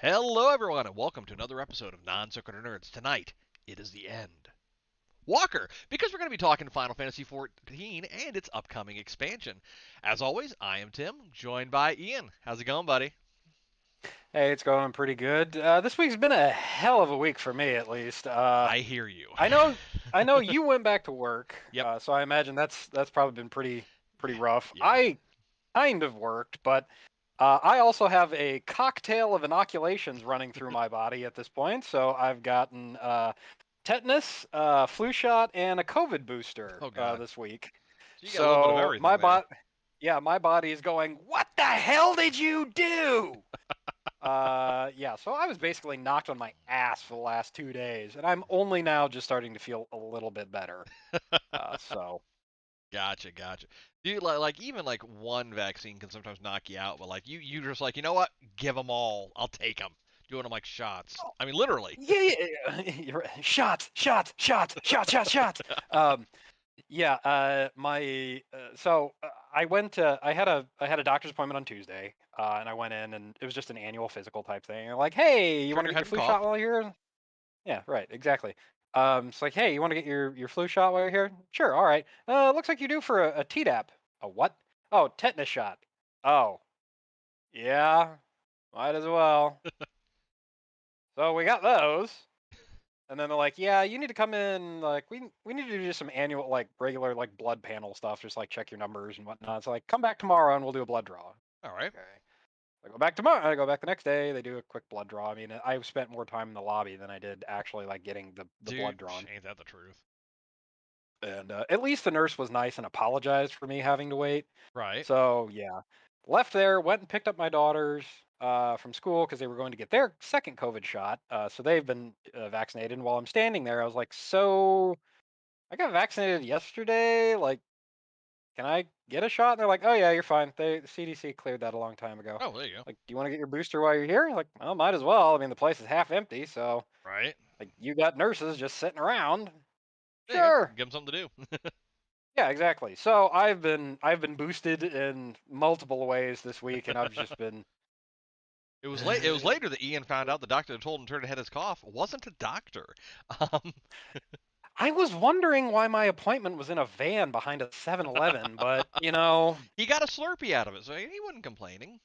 Hello, everyone, and welcome to another episode of Non-Circular Nerds. Tonight, it is the end. Walker, because we're going to be talking Final Fantasy XIV and its upcoming expansion. As always, I am Tim, joined by Ian. How's it going, buddy? Hey, it's going pretty good. This week's been a hell of a week for me, at least. I hear you. I know, I know you went back to work, Yep. so I imagine that's probably been pretty rough. Yeah. I kind of worked, but I also have a cocktail of inoculations running through my body at this point. So I've gotten tetanus, flu shot, and a COVID booster Oh God. this week. So you got a little bit of So everything there. yeah, my body is going. What the hell did you do? Yeah, so I was basically knocked on my ass for the last 2 days, and I'm only now just starting to feel a little bit better. So Gotcha. Dude, like even like one vaccine can sometimes knock you out, but like you just like, you know what? Give them all. I'll take them. Doing them like shots. I mean, literally. yeah, shots. Um, yeah, I went to I had a doctor's appointment on Tuesday, and I went in, and it was just an annual physical type thing. They're like, hey, you Turn want to your get head your and flu shot cough. while you're here? Yeah, right, exactly. It's like, hey, you want to get your flu shot while you're here? Sure, all right. Looks like you do for a Tdap. A what? Oh, tetanus shot. Oh, yeah, might as well. So we got those, and then they're like, yeah, you need to come in. Like, we need to do just some annual, like, regular, like, blood panel stuff, just like check your numbers and whatnot. It's like, come back tomorrow and we'll do a blood draw. All right. Okay. I go back tomorrow. I go back the next day. They do a quick blood draw. I mean, I spent more time in the lobby than I did actually like getting the Dude, blood drawn. ain't that the truth? And at least the nurse was nice and apologized for me having to wait. Right. So yeah, left there, went and picked up my daughters from school because they were going to get their second COVID shot. So they've been vaccinated. And while I'm standing there, I was like, "So I got vaccinated yesterday. Like, can I get a shot?" And they're like, "Oh yeah, you're fine. The CDC cleared that a long time ago. Oh, there you go. Like, do you want to get your booster while you're here?" Like, well, might as well. I mean, the place is half empty, so Right. like, you got nurses just sitting around. There you go. Sure. Give them something to do. Yeah, exactly. So I've been boosted in multiple ways this week, and I've just been. It was late. It was later that Ian found out the doctor had told him to turn ahead his cough wasn't a doctor. Um, I was wondering why my appointment was in a van behind a 7-Eleven, but he got a Slurpee out of it, so he wasn't complaining.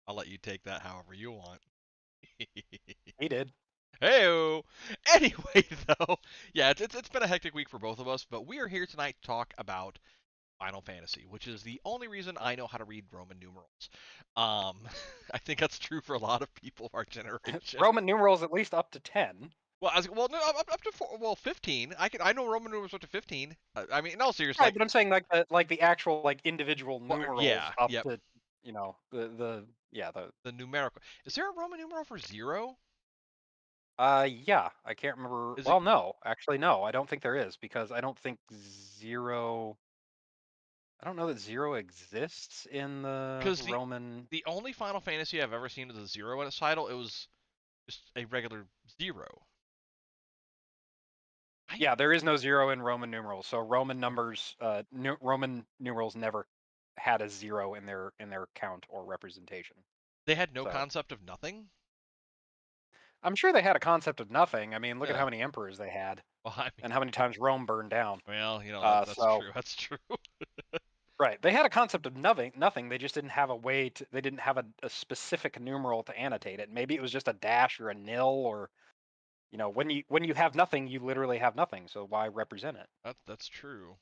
I'll let you take that however you want. he did. Heyo. Anyway, though, yeah, it's been a hectic week for both of us, but we are here tonight to talk about Final Fantasy, which is the only reason I know how to read Roman numerals. Um, I think that's true for a lot of people of our generation. Roman numerals at least up to 10. Well, no, up to 15. I know Roman numerals up to 15. I mean, in all seriousness, Right, like, but I'm saying like the actual like individual well, numerals yeah, up yep, to the yeah the the numerical. Is there a Roman numeral for zero? yeah, I can't remember. Is it Well, no, actually no, I don't think there is because I don't think zero. I don't know that zero exists in the because Roman. the only Final Fantasy I've ever seen with a zero in its title, it was just a regular zero. I Yeah, there is no zero in Roman numerals. So Roman okay. numbers, Roman numerals never had a zero in their count or representation. They had no So concept of nothing. I'm sure they had a concept of nothing. I mean, look at Yeah. how many emperors they had Well, I mean, and how many times Rome burned down. well, you know that's So true. That's true. right, they had a concept of nothing. Nothing. They just didn't have a way to. They didn't have a specific numeral to annotate it. Maybe it was just a dash or a nil or when you have nothing, you literally have nothing. So why represent it? That's true.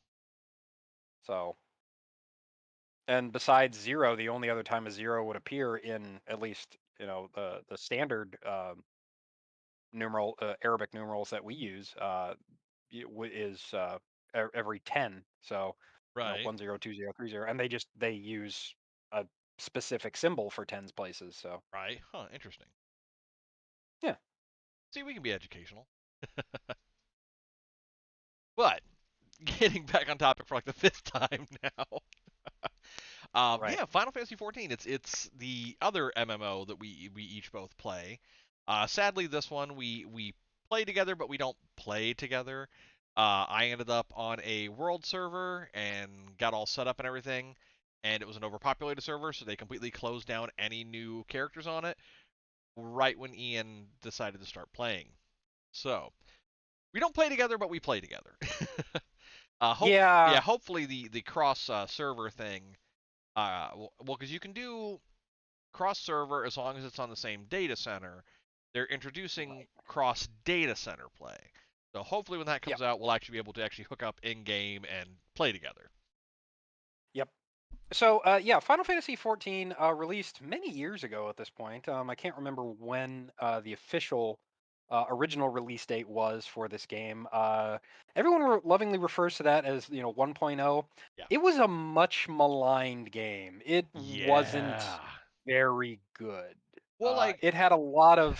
So and besides zero, the only other time a zero would appear in at least the standard numeral Arabic numerals that we use is every 10. So Right. 10, 20, 30, and they use a specific symbol for tens places. So Right. Huh. Interesting. yeah, See, we can be educational. But getting back on topic for like the fifth time now. right. Yeah, Final Fantasy 14. It's the other MMO that we each both play. Sadly, this one we play together, but we don't play together. I ended up on a world server and got all set up and everything. and it was an overpopulated server, so they completely closed down any new characters on it right when Ian decided to start playing. So we don't play together, but we play together. Yeah, Hopefully the cross server thing. Because you can do cross server as long as it's on the same data center. They're introducing right. cross data center play. So hopefully when that Yep. comes out, we'll actually be able to actually hook up in game and play together. Yep. So yeah, Final Fantasy 14 released many years ago at this point. I can't remember when the official original release date was for this game. Everyone lovingly refers to that as 1.0. Yeah. It was a much maligned game. It wasn't Yeah. very good. Well, like, It had a lot of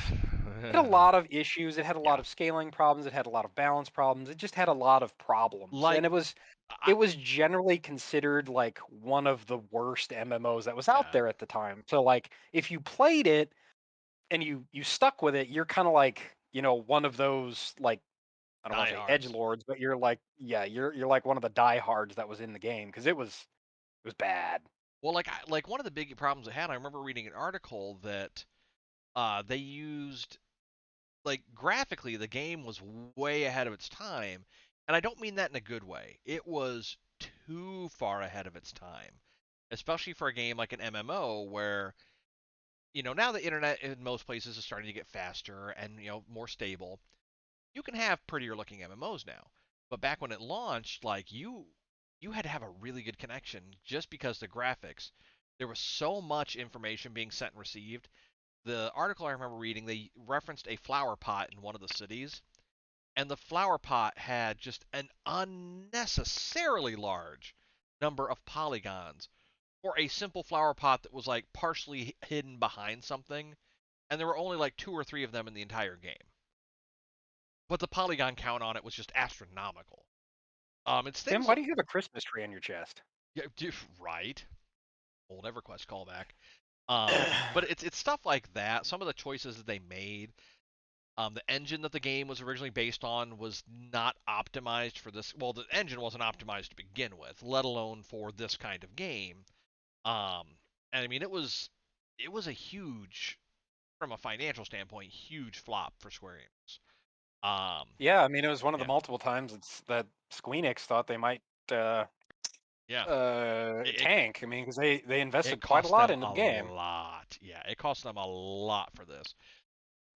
issues. It had a lot yeah, of scaling problems. It had a lot of balance problems. It just had a lot of problems, like, and I, it was generally considered like one of the worst MMOs that was out yeah, there at the time. So like if you played it and you stuck with it, you're kind of like, one of those like I don't want to say edge diehards. lords, but you're like yeah, you're like one of the diehards that was in the game because it was bad. Well, like one of the big problems it had, I remember reading an article that they used like graphically the game was way ahead of its time, and I don't mean that in a good way. It was too far ahead of its time, especially for a game like an MMO where now the internet in most places is starting to get faster and more stable. You can have prettier looking MMOs now. But back when it launched, like you had to have a really good connection just because the graphics. There was so much information being sent and received. The article I remember reading, they referenced a flower pot in one of the cities, and the flower pot had just an unnecessarily large number of polygons for a simple flower pot that was like partially hidden behind something, and there were only like two or three of them in the entire game. But the polygon count on it was just astronomical. It's Tim, things why like do you have a Christmas tree on your chest? yeah, right, old EverQuest callback. But it's stuff like that. Some of the choices that they made, the engine that the game was originally based on was not optimized for this. Well, the engine wasn't optimized to begin with, let alone for this kind of game. Um, and I mean, it was a huge, from a financial standpoint, huge flop for Square Enix. Um, Yeah, I mean, it was one of the yeah, multiple times that Squeenix thought they might uh, yeah. It tank. I mean, because they it invested quite a cost lot them into a the game. lot. Yeah, it cost them a lot for this.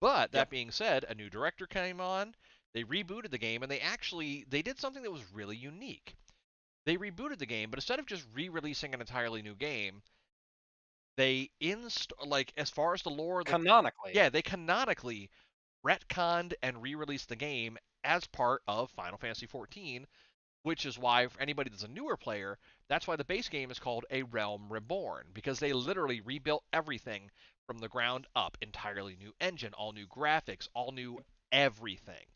But Yep. that being said, a new director came on. They rebooted the game, and they did something that was really unique. They rebooted the game, but instead of just re-releasing an entirely new game, they like as far as the lore, Canonically. they canonically retconned and re-released the game as part of Final Fantasy XIV, which is why for anybody that's a newer player, that's why the base game is called A Realm Reborn, because they literally rebuilt everything from the ground up, entirely new engine, all new graphics, all new everything.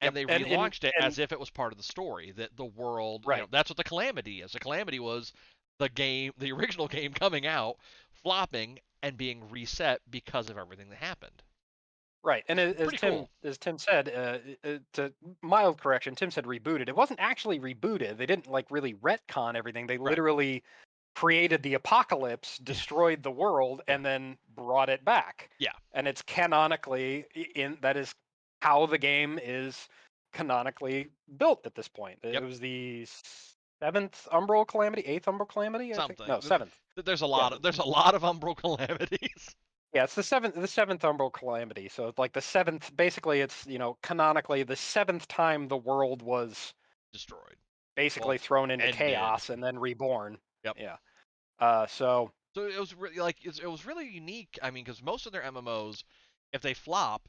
And Yep. they And relaunched it and as if it was part of the story, that the world, right. that's what the Calamity is. The Calamity was the original game coming out, flopping and being reset because of everything that happened. Right. And as Pretty Tim cool. as Tim said, to mild correction, Tim said rebooted. It wasn't actually rebooted. They didn't like really retcon everything. They Right. literally created the apocalypse, Yeah. destroyed the world, Yeah. and then brought it back. Yeah. And it's canonically in that is how the game is canonically built at this point. It Yep. was the seventh Umbral Calamity, eighth Umbral Calamity, I think. No, Something. seventh. There's a Yeah, lot of there's a lot of Umbral calamities yeah, it's the seventh Umbral Calamity. So it's like the seventh. Basically, it's canonically the seventh time the world was destroyed. Well, basically thrown into ended. chaos and then reborn. Yep. Yeah. So So it was really like it was really unique. I mean, because most of their MMOs, if they flop,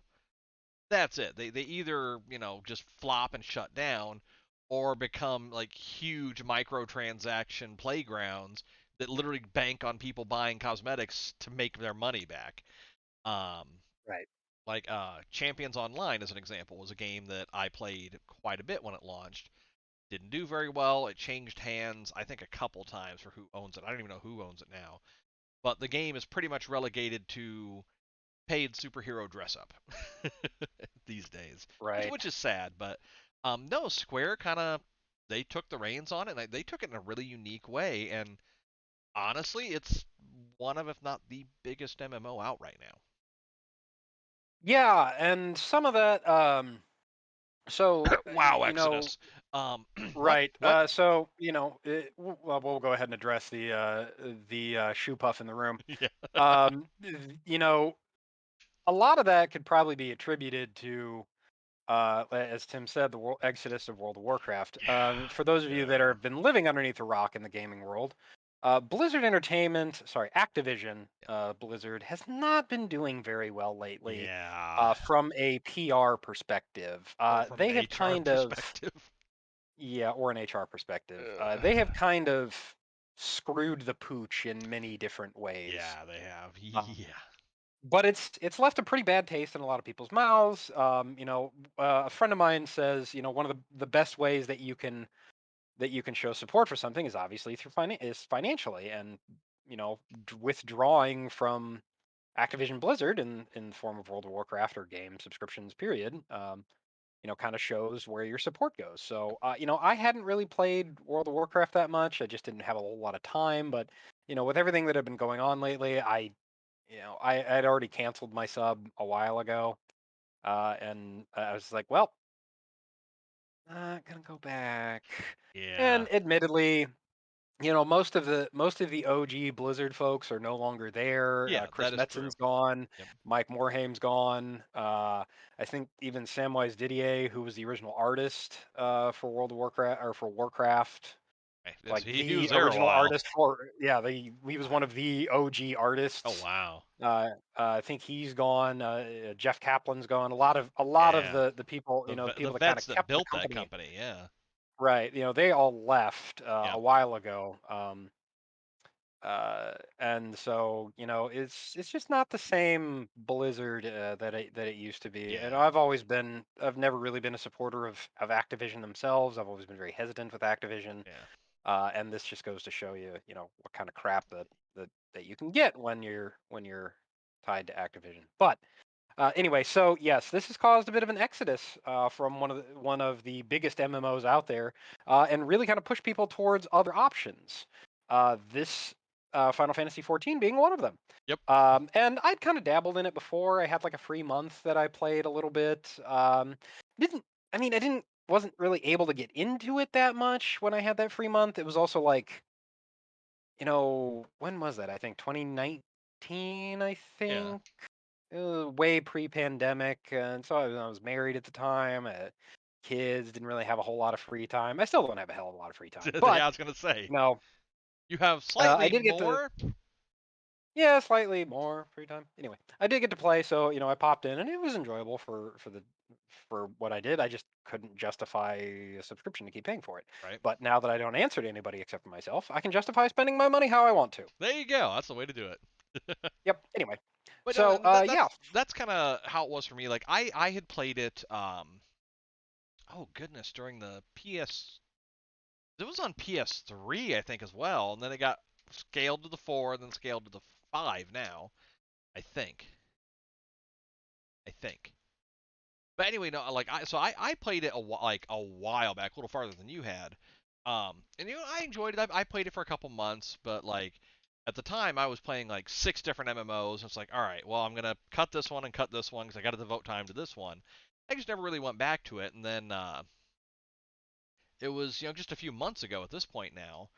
that's it. They either just flop and shut down, or become like huge microtransaction playgrounds that literally bank on people buying cosmetics to make their money back. Um, right. like Champions Online, as an example, was a game that I played quite a bit when it launched. Didn't do very well. It changed hands, I think, a couple times for who owns it. I don't even know who owns it now. But the game is pretty much relegated to paid superhero dress up these days, which Right. which is sad. But no, Square kind of they took the reins on it, and they took it in a really unique way. And honestly, it's one of, if not the biggest MMO out right now. Yeah, and some of that, Wow, you know, Exodus. Um, what? right. What? Well, we'll go ahead and address the shoe puff in the room. Yeah. You know, a lot of that could probably be attributed to, as Tim said, the exodus of World of Warcraft. Yeah. For those of you that Yeah. have been living underneath a rock in the gaming world, Blizzard Entertainment, sorry, Activision, Blizzard has not been doing very well lately. Yeah. From a PR perspective, Or from an they have HR kind of, perspective. yeah, or an HR perspective, they have Ugh. kind of screwed the pooch in many different ways. Yeah, they have. Um, Yeah. but it's left a pretty bad taste in a lot of people's mouths. A friend of mine says, one of the best ways that you can show support for something is obviously through financially, and withdrawing from Activision Blizzard in the form of World of Warcraft or game subscriptions, period. Kind of shows where your support goes. So, I hadn't really played World of Warcraft that much. I just didn't have a whole lot of time. But, with everything that had been going on lately, I'd already canceled my sub a while ago. And I was like, well, not gonna go back. Yeah. And admittedly, most of the OG Blizzard folks are no longer there. Yeah, Chris that is true. Metzen's gone. Yep. Mike Morhaim's gone. I think even Samwise Didier, who was the original artist for World of Warcraft or for Warcraft, like He was the there a original while. artist for yeah, he was one of the OG Oh artists. wow. I think he's gone. Jeff Kaplan's gone. A lot of Yeah. the people, the The people that kind vets of that kept the built that company company. Yeah. right. They all left Yeah. a while ago. And so it's just not the same Blizzard that it used to be. And Yeah. I've never really been a supporter of Activision themselves. I've always been very hesitant with Activision. Yeah. And this just goes to show you, what kind of crap that you can get when you're tied to Activision. But anyway, so yes, this has caused a bit of an exodus from one of the biggest MMOs out there, and really kind of pushed people towards other options. This Final Fantasy 14 being one of them. Yep. And I'd kind of dabbled in it before. I had like a free month that I played a little bit. Didn't I didn't wasn't really able to get into it that much when I had that free month. It was also like, when was that? I think 2019. I Yeah. think way pre-pandemic, and so I was married at the time. Kids, didn't really have a whole lot of free time. I still don't have a hell of a lot of free time, Yeah, but I was gonna say you know, you have I slightly did get to, more. yeah, slightly more free time. Anyway, I did get to play, so I popped in, and it was enjoyable for what I did. I just couldn't justify a subscription to keep paying for it. Right. But now that I don't answer to anybody except for myself, I can justify spending my money how I want to. There you go. That's the way to do it. Yep. Anyway, But no, so and that, yeah. that's kind of how it was for me. Like I had played it. Oh goodness, during the PS. It was on PS3, I think, as well, and then it got scaled to the 4, and then scaled to the 5 now. I think. I think. But anyway, no, like I played it like a while back, a little farther than you had. And I enjoyed it. I played it for a couple months, but like at the time I was playing like 6 different MMOs. And it's like, all right, well I'm gonna cut this one and cut this one because I got to devote time to this one. I just never really went back to it, and then it was just a few months ago at this point now.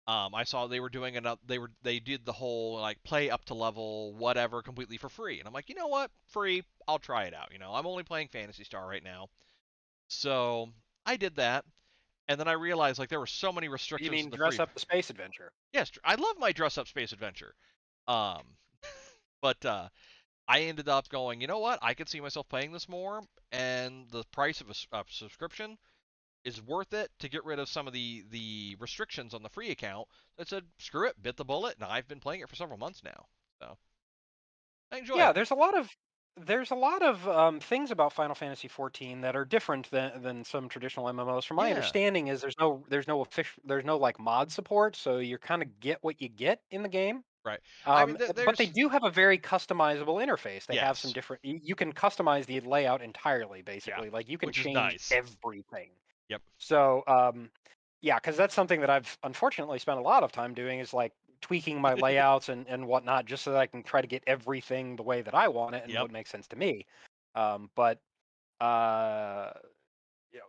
I saw they were doing it up. They did the whole like play up to level whatever completely for free, and I'm like, you know what, free, I'll try it out. I'm only playing Phantasy Star right now, so I did that, and then I realized like there were so many You restrictions in mean the dress free. up the space adventure? Yes, I love my dress up space adventure, um, but I ended up going, you know what, I could see myself playing this more, and the price of a subscription is worth it to get rid of some of the restrictions on the free account. I said, screw it, bit the bullet, and I've been playing it for several months now. So I enjoy Yeah, it. there's a lot of things about Final Fantasy 14 that are different than some traditional MMOs. From my Yeah, understanding, is there's no like mod support, so you kind of get what you get in the game. right. I mean, But they there's do have a very customizable interface. They have some yes, different. You can customize the layout entirely, yeah, basically. Like you can which is change nice. everything. Yep. So, yeah, because that's something that I've unfortunately spent a lot of time doing is like tweaking my layouts and whatnot, just so that I can try to get everything the way that I want it and Yep. what makes sense to me. But uh,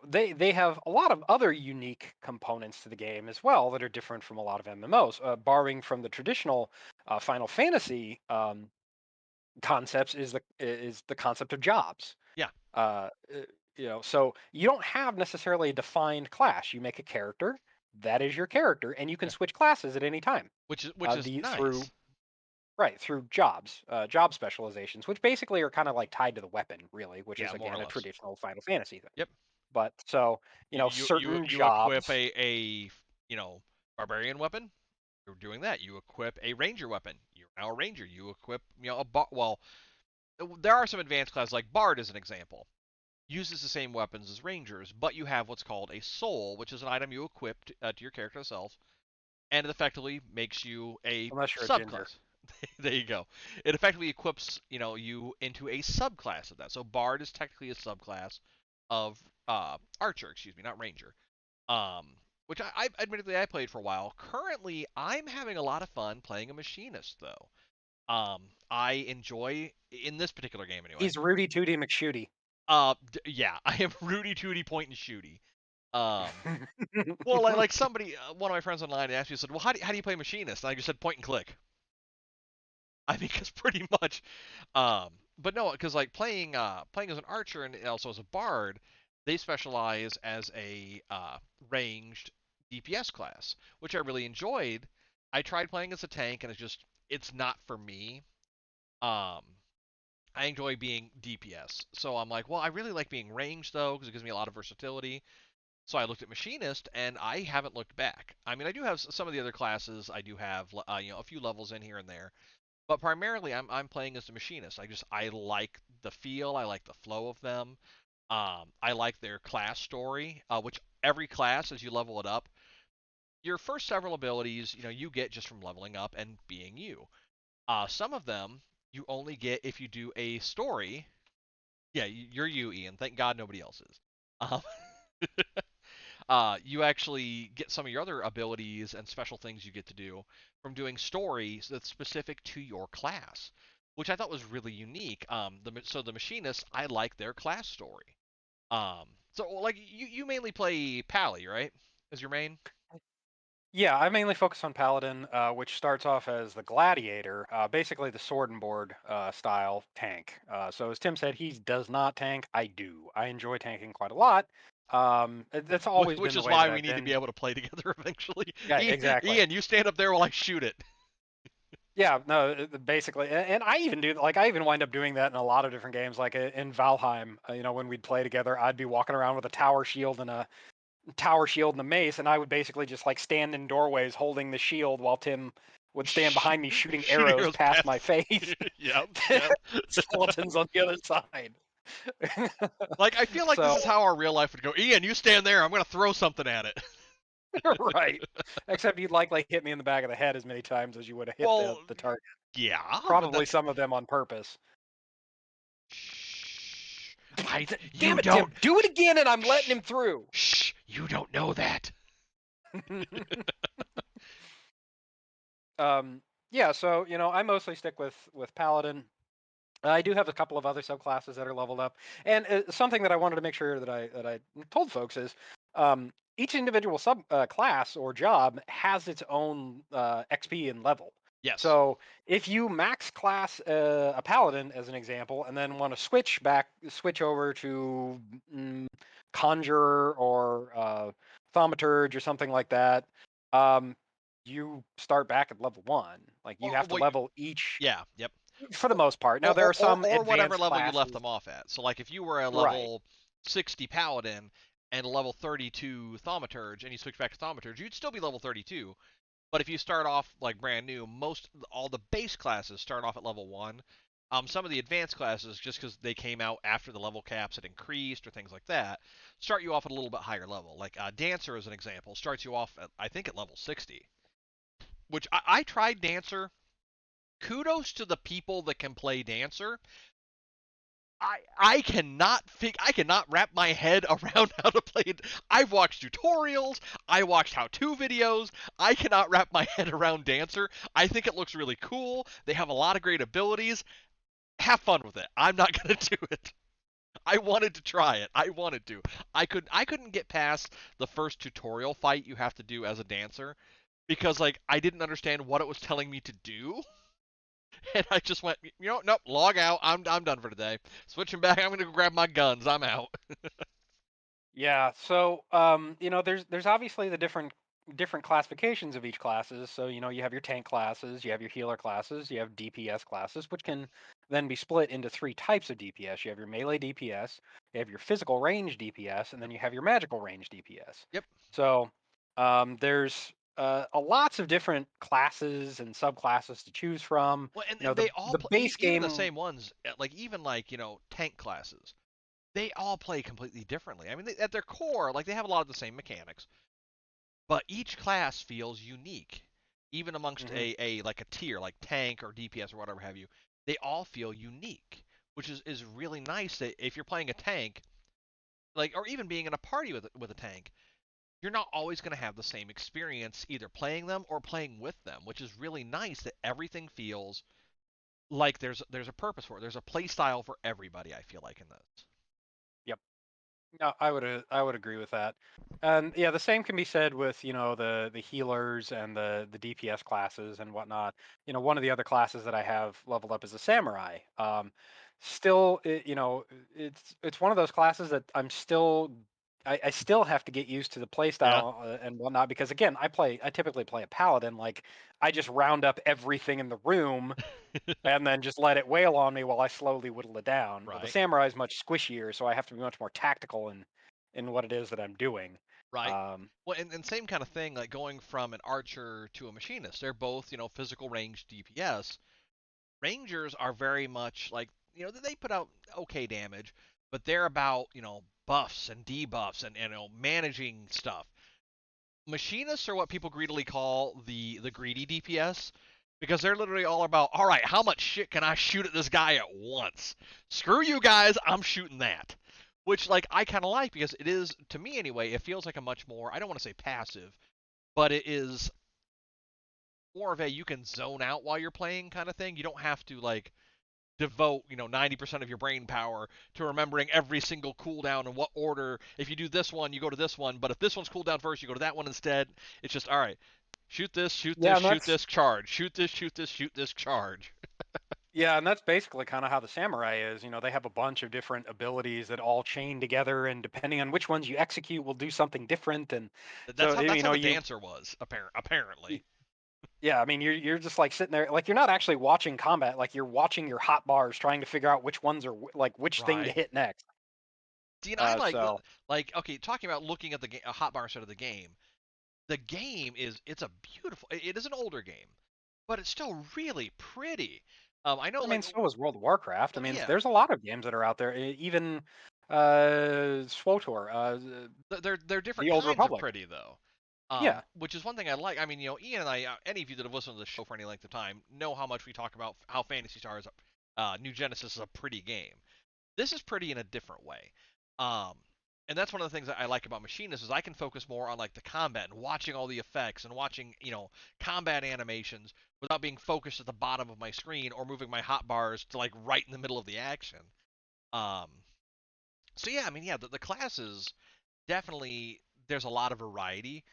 they have a lot of other unique components to the game as well that are different from a lot of MMOs. Borrowing from the traditional Final Fantasy concepts is the concept of jobs. Yeah. Uh, uh, so you don't have necessarily a defined class. You make a character, that is your character, and you can Yeah. switch classes at any time. Which is The through nice. Right, through job specializations, which basically are kind of like tied to the weapon, really, which Yeah, is more or again a less. traditional Final Fantasy thing. Yep. But so, certain You equip jobs. barbarian weapon. You're doing that. You equip a ranger weapon. You're now a ranger. You equip well, there are some advanced classes like bard as an example. Uses the same weapons as rangers, but you have what's called a soul, which is an item you equip to your character itself, and it effectively makes you a Unless you're a ginger. subclass. There you go. It effectively equips you into a subclass of that. So bard is technically a subclass of archer, excuse me, not ranger. Um, which I admittedly I played for a while. Currently, I'm having a lot of fun playing a machinist though. I enjoy in this particular game anyway. He's Rudy Tooty McShooty. Yeah, I am Rudy Tooty point and shooty. Um, well, like somebody, one of my friends online asked me, said, "Well, how do you play machinist?" And I just said point and click. I think it's pretty much. But no, because like playing as an archer and also as a bard, they specialize as a ranged DPS class, which I really enjoyed. I tried playing as a tank, and it's not for me. Um, I enjoy being DPS, so I'm like, well, I really like being ranged though, because it gives me a lot of versatility. So I looked at machinist, and I haven't looked back. I mean, I do have some of the other classes. I do have a few levels in here and there, but primarily I'm playing as the machinist. I like the feel, I like the flow of them. I like their class story, which every class as you level it up, your first several abilities, you get just from leveling up and being you. Some of them you only get if you do a story. Yeah, you're you, Ian. Thank God nobody else is. Um, you actually get some of your other abilities and special things you get to do from doing stories that's specific to your class, which I thought was really unique. So the machinists, I like their class story. So like you mainly play Pally, right? As your main? Yeah, I mainly focus on Paladin, which starts off as the Gladiator, basically the sword and board style tank. So as Tim said, he does not tank. I do. I enjoy tanking quite a lot. That's always been Which the is way that why we I've need to been. be able to play together eventually. Yeah, exactly. Ian, you stand up there while I shoot it. Yeah, no, basically, and I even do like I even wind up doing that in a lot of different games. Like in Valheim, when we'd play together, I'd be walking around with a tower shield and a mace, and I would basically just like stand in doorways holding the shield while Tim would stand behind me shooting Shooting arrows arrows past past. my face. Yep, yep. Skeletons on the other side. Like I feel like this So is how our real life would go. Ian, you stand there. I'm gonna throw something at it. right, except you'd likely hit me in the back of the head as many times as you would have hit Well, the target. yeah, but Probably that's. some of them on purpose. Shh. Damn You it, Tim! don't. Do it again, and I'm letting Shh. him through. Shh. You don't know that. um, yeah, so I mostly stick with Paladin. I do have a couple of other subclasses that are leveled up, and something that I wanted to make sure that I told folks is each individual sub class or job has its own XP and level. Yes. So if you max class a paladin as an example, and then want to switch over to mm, conjurer or thaumaturge or something like that, um, you start back at level one. Like you Or have to well, level each yeah. Yep. for the Or, most part. Now there are some or whatever advanced level you left classes. them off at. So like if you were a Right. level 60 paladin and a level 32 thaumaturge and you switch back to thaumaturge, you'd still be level 32. But if you start off like brand new, all the base classes start off at level 1. Some of the advanced classes, just because they came out after the level caps had increased or things like that, start you off at a little bit higher level. Like Dancer, as an example, starts you off at, I think, at level 60. Which I tried Dancer. Kudos to the people that can play Dancer. I cannot wrap my head around how to play it. I've watched tutorials, I watched how-to videos. I cannot wrap my head around Dancer. I think it looks really cool. They have a lot of great abilities. Have fun with it. I'm not gonna do it. I wanted to try it. I wanted to. I couldn't get past the first tutorial fight you have to do as a dancer because like I didn't understand what it was telling me to do. And I just went, nope, log out. I'm done for today. Switching back. I'm gonna go grab my guns. I'm out. Yeah, so there's obviously the different classifications of each classes. So you have your tank classes, you have your healer classes, you have DPS classes, which can then be split into three types of DPS. You have your melee DPS, you have your physical range DPS, and then Yep. you have your magical range DPS. Yep. So there's a lots of different classes and subclasses to choose from. Well, and, You know, and the they all the play, base even the game. same ones. Like even like tank classes. They all play completely differently. I mean, at their core, like they have a lot of the same mechanics, but each class feels unique. Even amongst Mhm. a like a tier like tank or DPS or whatever have you, they all feel unique, which is really nice. That if you're playing a tank, like or even being in a party with a tank, you're not always going to have the same experience either playing them or playing with them, which is really nice that everything feels like there's a purpose for it. There's a play style for everybody. I feel like in this. Yep. No, I would agree with that. And yeah, the same can be said with, the healers and the DPS classes and whatnot. One of the other classes that I have leveled up is a samurai. Still, it's one of those classes that I still have to get used to the play Yeah. style and whatnot because again, I typically play a paladin. Like I just round up everything in the room and then just let it wail on me while I slowly whittle it down. Well, the Right. samurai is much squishier, so I have to be much more tactical in what it is that I'm doing. Right. Um, Well, and same kind of thing, like going from an archer to a machinist. They're both, physical range DPS. Rangers are very much like, they put out okay damage, but they're about, buffs and debuffs and managing stuff. Machinists are what people greedily call the greedy DPS because they're literally all about, all right, how much shit can I shoot at this guy at once? Screw you guys, I'm shooting that. Which like I kind of like because it is to me anyway, it feels like a much more I don't want to say passive, but it is more of a you can zone out while you're playing kind of thing. You don't have to like devote 90% of your brain power to remembering every single cooldown and what order. If you do this one, you go to this one, but if this one's cooldown first, you go to that one instead. It's just all right. Shoot this, shoot yeah, this, and shoot that's this, charge. Shoot this, shoot this, shoot this, charge. yeah, and that's basically kind of how the samurai is. They have a bunch of different abilities that all chain together, and depending on which ones you execute, will do something different. And That's so, how the dancer was apparently. yeah, I mean, you're just like sitting there, like you're not actually watching combat, like you're watching your hot bars, trying to figure out which ones are like which thing to Right. hit next. See, and I So like okay, talking about looking at a hotbar instead of the game. The game is it's a beautiful. It is an older game, but it's still really pretty. I know I like mean, so is World of Warcraft. I well, mean, yeah, there's a lot of games that are out there. Even SWTOR, they're different the Old kinds of Republic. pretty though. Yeah, Which is one thing I like. I mean, Ian and I, any of you that have listened to the show for any length of time, know how much we talk about how Phantasy Stars, New Genesis is a pretty game. This is pretty in a different way. Um, and that's one of the things that I like about Machinist is I can focus more on like the combat and watching all the effects and watching combat animations without being focused at the bottom of my screen or moving my hotbars to like right in the middle of the action. Um, so yeah, I mean yeah, the classes definitely there's a lot of variety,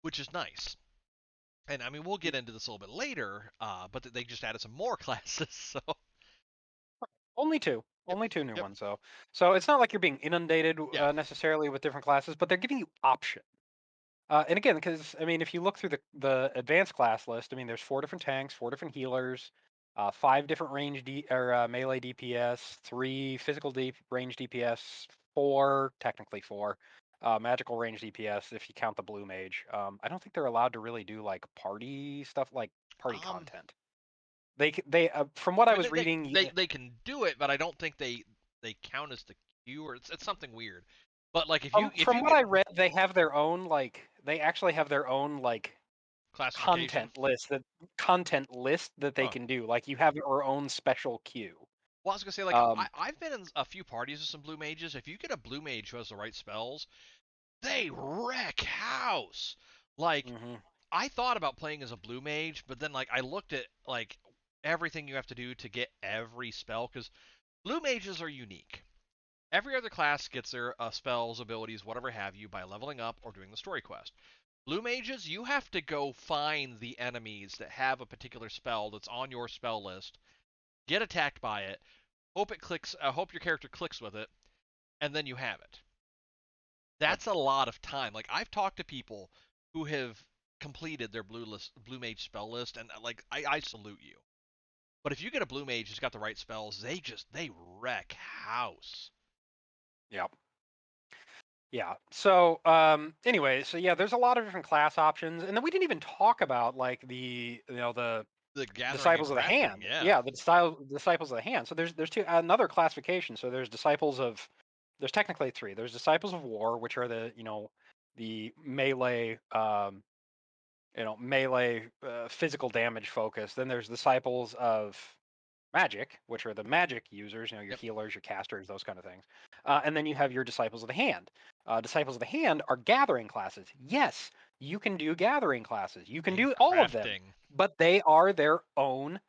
which is nice. And I mean we'll get into this a little bit later, but they just added some more classes. So only two, yep, only two new yep, ones. So it's not like you're being inundated yeah. necessarily with different classes, but they're giving you options. And again, because I mean, if you look through the advanced class list, I mean, there's four different tanks, four different healers, five different melee DPS, three physical range DPS, four technically four magical range DPS if you count the blue mage. I don't think they're allowed to really do like party stuff, like party Um, content. They from what I I mean, was reading, they can do it, but I don't think they count as the queue or it's something weird. But like if from you what get I read, they actually have their own like classification, content list that they huh? can do. Like you have your own special queue. Well, I was gonna say, like, Um, I've been in a few parties with some blue mages. If you get a blue mage who has the right spells, they wreck house. Like, hmm I thought about playing as a blue mage, but then like I looked at like everything you have to do to get every spell because blue mages are unique. Every other class gets their spells, abilities, whatever have you, by leveling up or doing the story quest. Blue mages, you have to go find the enemies that have a particular spell that's on your spell list, get attacked by it, hope it clicks, hope your character clicks with it, and then you have it. yep. That's a lot of time. Like I've talked to people who have completed their blue mage spell list, and like I salute you. But if you get a blue mage who's got the right spells, they wreck house. Yep. Yeah. So, anyway, so yeah, there's a lot of different class options, and then we didn't even talk about like the The gathering and disciples of the crafting, hand. yeah. Yeah, the disciples of the hand. So there's two another classification. So there's disciples of there's technically three. There's disciples of war, which are the melee melee physical damage focus. Then there's disciples of magic, which are the magic users, your Yep. healers, your casters, those kind of things. And then you have your disciples of the hand. Disciples of the hand are gathering classes. Yes, you can do gathering classes. You can And do all of them, crafting. but they are their own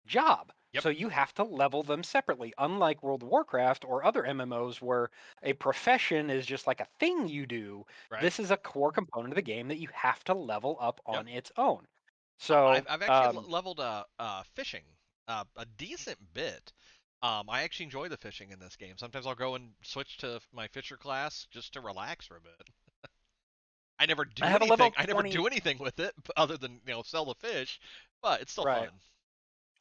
job. Yep. So you have to level them separately, unlike World of Warcraft or other MMOs where a profession is just like a thing you do. Right. This is a core component of the game that you have to level up Yep. on its own. I've So, I've actually leveled fishing a decent bit. I actually enjoy the fishing in this game. Sometimes I'll go and switch to my fisher class just to relax for a bit. I never I do have a anything. level I never 20, do anything with it other than sell the fish, but it's still right. fun.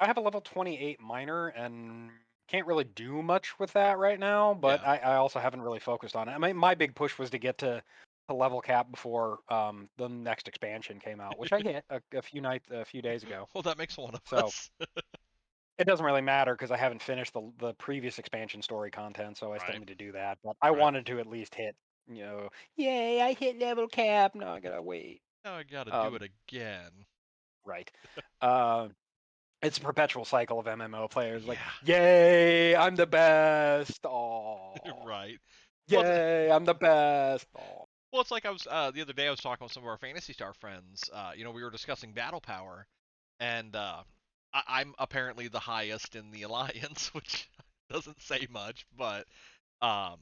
I have a level 28 miner and can't really do much with that right now, but Yeah. I also haven't really focused on it. I mean, my big push was to get to level cap before the next expansion came out, which I hit a few days ago. Well, that makes one of So us. it doesn't really matter because I haven't finished the previous expansion story content, so I still Right. need to do that. But I Right. wanted to at least yay, I hit level cap. No, I gotta wait. Now I gotta do Um, it again. right. Uh, It's a perpetual cycle of MMO players like, Yeah. yay, I'm the best. Oh, Right. Well, yay, I'm the best. Oh, well, it's like I was the other day. I was talking with some of our Fantasy Star friends. We were discussing battle power, and I'm apparently the highest in the alliance, which doesn't say much, but um,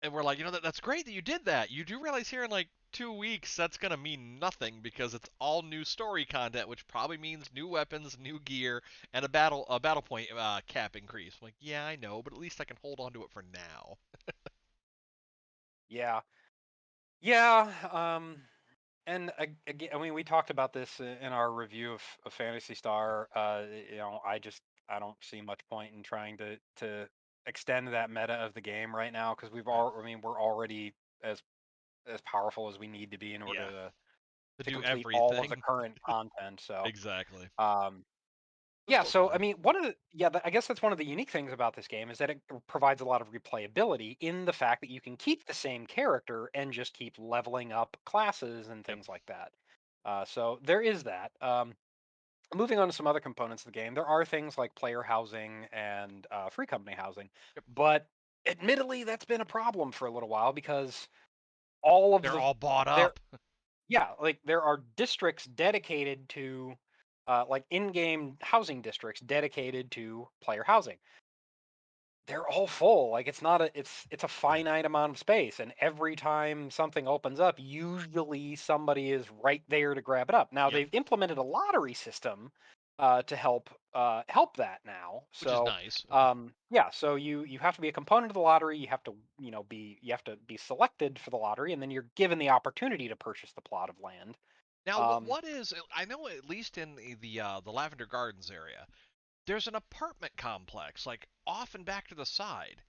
and we're like, that's great that you did that. You do realize here in like 2 weeks that's gonna mean nothing because it's all new story content, which probably means new weapons, new gear, and a battle point cap increase. I'm like, yeah, I know, but at least I can hold on to it for now. yeah, yeah. And again, I mean, we talked about this in our review of Fantasy Star. I don't see much point in trying to extend that meta of the game right now because Right. I mean, we're already as as powerful as we need to be in order Yeah. To to do complete all of the everything. current content. So, Exactly. um, It's yeah, still so I fun. mean, one of the yeah, I guess that's one of the unique things about this game is that it provides a lot of replayability in the fact that you can keep the same character and just keep leveling up classes and Yep. things like that. So there is that. Moving on to some other components of the game, there are things like player housing and free company housing, Yep. but admittedly, that's been a problem for a little while because all of They're the all bought there up. yeah, like there are districts dedicated to, like in-game housing districts dedicated to player housing. They're all full. Like it's a Right. finite amount of space, and every time something opens up, usually somebody is right there to grab it up. Now Yep. they've implemented a lottery system to help that now. Which is So nice. yeah, so you have to be a component of the lottery. You have to be selected for the lottery, and then you're given the opportunity to purchase the plot of land. Now, what Um, what is? I know at least in the Lavender Gardens area, there's an apartment complex like off and back to the side.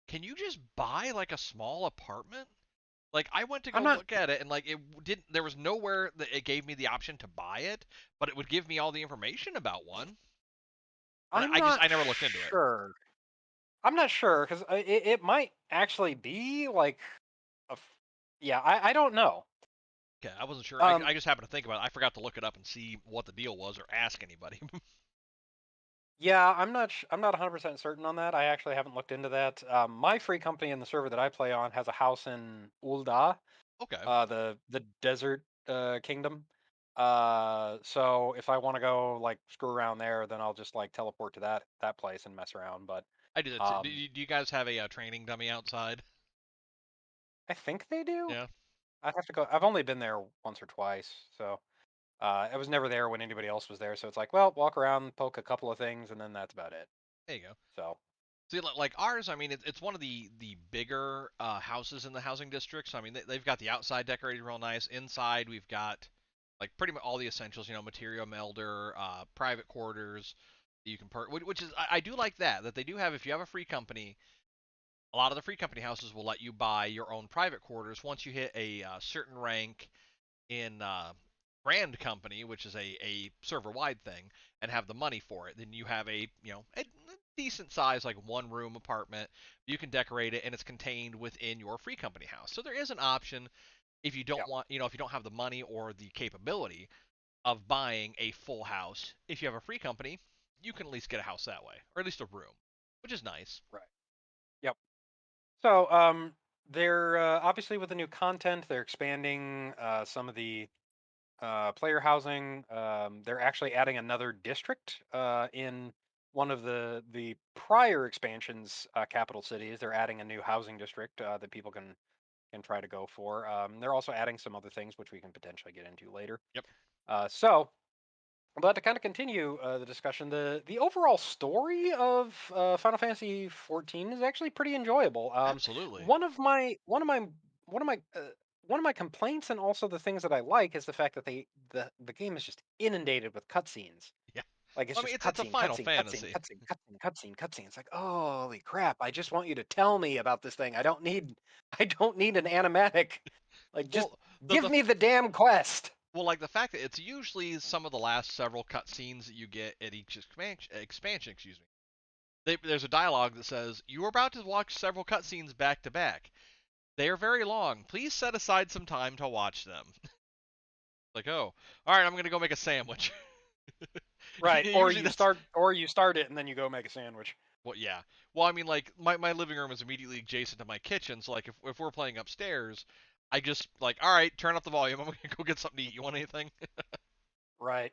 Can you just buy like a small apartment? Like I went to I'm go not look at it and like it didn't. There was nowhere that it gave me the option to buy it, but it would give me all the information about one. And I'm I not never looked into it. sure. I'm not sure because it might actually be like yeah, I don't know. Okay, I wasn't sure. Um, I just happened to think about it. I forgot to look it up and see what the deal was or ask anybody. Yeah, I'm not 100% certain on that. I actually haven't looked into that. My free company in the server that I play on has a house in Ul'dah, Okay. the desert kingdom. So if I want to go like screw around there, then I'll just like teleport to that place and mess around. But I do that too. Do um, you, do you guys have a training dummy outside? I think they do. Yeah. I'd have to go. I've only been there once or twice, so I was never there when anybody else was there. So it's like, well, walk around, poke a couple of things, and then that's about it. There you go. So See, like ours, I mean, it's one of the bigger houses in the housing district. So I mean, they've got the outside decorated real nice. Inside, we've got like pretty much all the essentials. You know, material melder, private quarters. You can which is I do like that they do have. If you have a free company, a lot of the free company houses will let you buy your own private quarters once you hit a certain rank in brand company, which is a server wide thing, and have the money for it. Then you have a decent size like one room apartment. You can decorate it, and it's contained within your free company house. So there is an option if you yeah, don't want, if you don't have the money or the capability of buying a full house. If you have a free company, you can at least get a house that way, or at least a room, which is nice. right. Yep. So they're obviously with the new content, they're expanding some of the player housing. They're actually adding another district in one of the prior expansions, capital cities. They're adding a new housing district that people can try to go for. They're also adding some other things which we can potentially get into later. Yep, So, but to kind of continue the discussion, the overall story of Final Fantasy 14 is actually pretty enjoyable. absolutely. One of my one of my one of my one of my complaints, and also the things that I like, is the fact that the game is just inundated with cutscenes. Yeah. Like it's Well, I mean, just it's a cutscene, Final cutscene, cutscene, Fantasy. cutscene, cutscene, cutscene, cutscene. It's like, holy crap! I just want you to tell me about this thing. I don't need I don't need an animatic. Like, just Well, give me the damn quest. like the fact that it's usually some of the last several cutscenes that you get at each expansion, excuse me. There's a dialogue that says you are about to watch several cutscenes back to back. They are very long. Please set aside some time to watch them. Like, oh, all right, I'm gonna go make a sandwich. Right. Usually that's Or you start it and then you go make a sandwich. well, yeah. Well, I mean, like my living room is immediately adjacent to my kitchen, so like if we're playing upstairs, I just like, all right, turn up the volume. I'm gonna go get something to eat. You want anything? Right.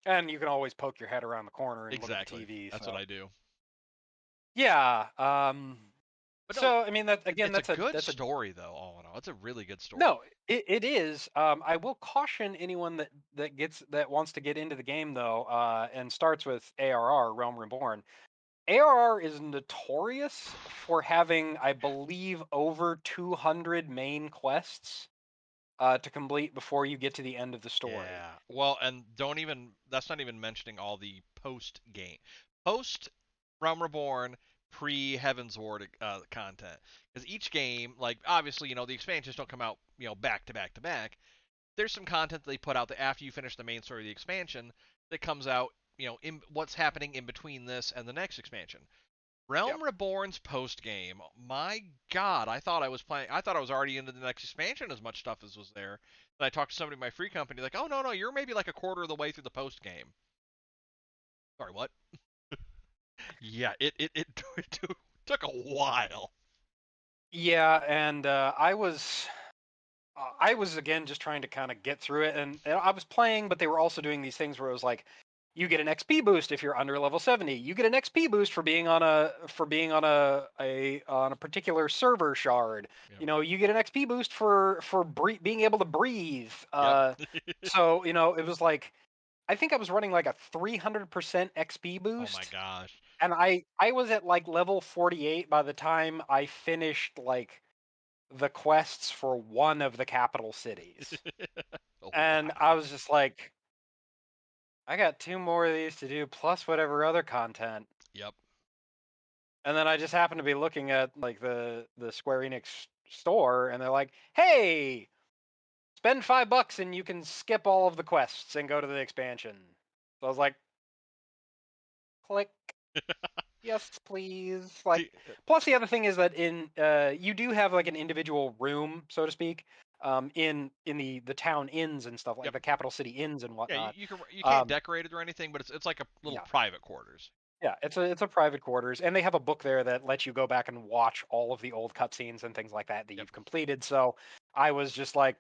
And you can always poke your head around the corner and look at the Exactly. TV. That's what So I do. yeah. But no, So I mean, that again, it's a good that's a story though. All in all, it's a really good story. no. It is. I will caution anyone that wants to get into the game though, and starts with ARR, Realm Reborn. ARR is notorious for having, I believe, over 200 main quests to complete before you get to the end of the story. Yeah. Well, and don't even that's not even mentioning all the post Realm Reborn, pre Heaven's Ward content. Because each game, like obviously, the expansions don't come out, back to back to back. There's some content that they put out that after you finish the main story of the expansion that comes out, in what's happening in between this and the next expansion. Yep. Realm Reborn's post game, my God, I thought I was already into the next expansion as much stuff as was there. Then I talked to somebody in my free company, like, oh no, you're maybe like a quarter of the way through the post game. Sorry, what? Yeah, it took a while. Yeah, and I was again just trying to kind of get through it, and I was playing, but they were also doing these things where it was like, you get an XP boost if you're under level 70. You get an XP boost for being on a particular server shard. Yep. You know, you get an XP boost for being able to breathe. Yep. So you know, it was like, I think I was running like a 300% XP Oh my boost, gosh. and I was at like level 48 by the time I finished like the quests for one of the capital cities. Oh And I wow. was just like, I got two more of these to do plus whatever other content. Yep. And then I just happened to be looking at like the Square Enix store, and they're like, "Hey, spend $5 and you can skip all of the quests and go to the expansion." So I was like, click. Yes, please. Like, See, plus the other thing is that in you do have like an individual room, so to speak, in the town inns and stuff, like yep. the capital city inns and Yeah, whatnot. you can't Um, decorate it or anything, but it's like a little yeah, private quarters. Yeah, it's a private quarters, and they have a book there that lets you go back and watch all of the old cutscenes and things like that that Yep. you've completed. So I was just like,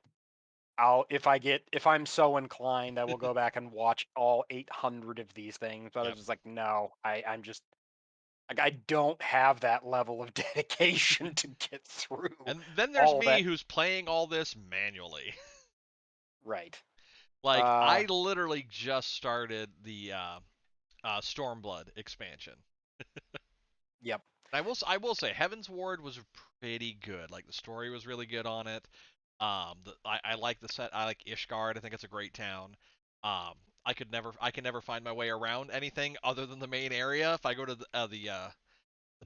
if I'm so inclined, I will go back and watch all 800 of these things. But I was Yep. just like, no, I'm just like, I don't have that level of dedication to get through And then there's all me that. who's playing all this manually. Right. Like Uh, I literally just started the Stormblood expansion. yep. I will say Heaven's Ward was pretty good. Like the story was really good on it. I like the set. I like Ishgard. I think it's a great town. Um, I can never find my way around anything other than the main area. If I go to the